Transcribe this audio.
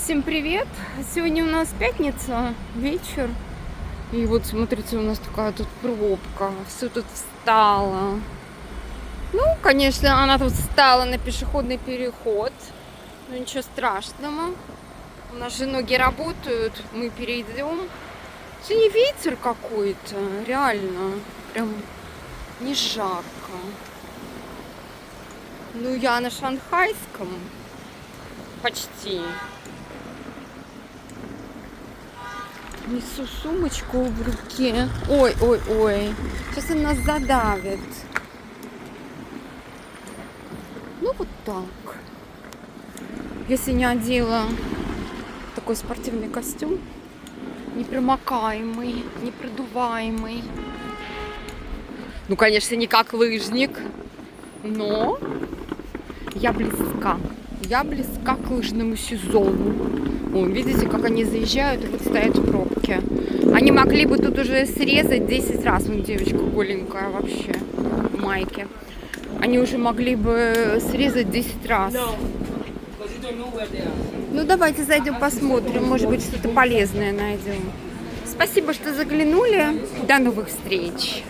Всем привет! Сегодня у нас пятница, вечер. И вот смотрите, у нас такая тут пробка. Все тут встало. Ну, конечно, она тут встала на пешеходный переход. Но ничего страшного. У нас же ноги работают, мы перейдем. Сегодня ветер какой-то, реально. Прям не жарко. Ну, я на шанхайском. Почти. Несу сумочку в руке. Ой, ой, ой. Сейчас он нас задавит. Ну, вот так. Если не одела такой спортивный костюм, непромокаемый, непродуваемый. Ну, конечно, не как лыжник, но я близка. Я близка к лыжному сезону. Вон, видите, как они заезжают и вот стоят в пробке. Они могли бы тут уже срезать 10 раз. Вон девочка голенькая вообще в майке. Они уже могли бы срезать 10 раз. Ну, давайте зайдем посмотрим. Может быть, что-то полезное найдем. Спасибо, что заглянули. До новых встреч.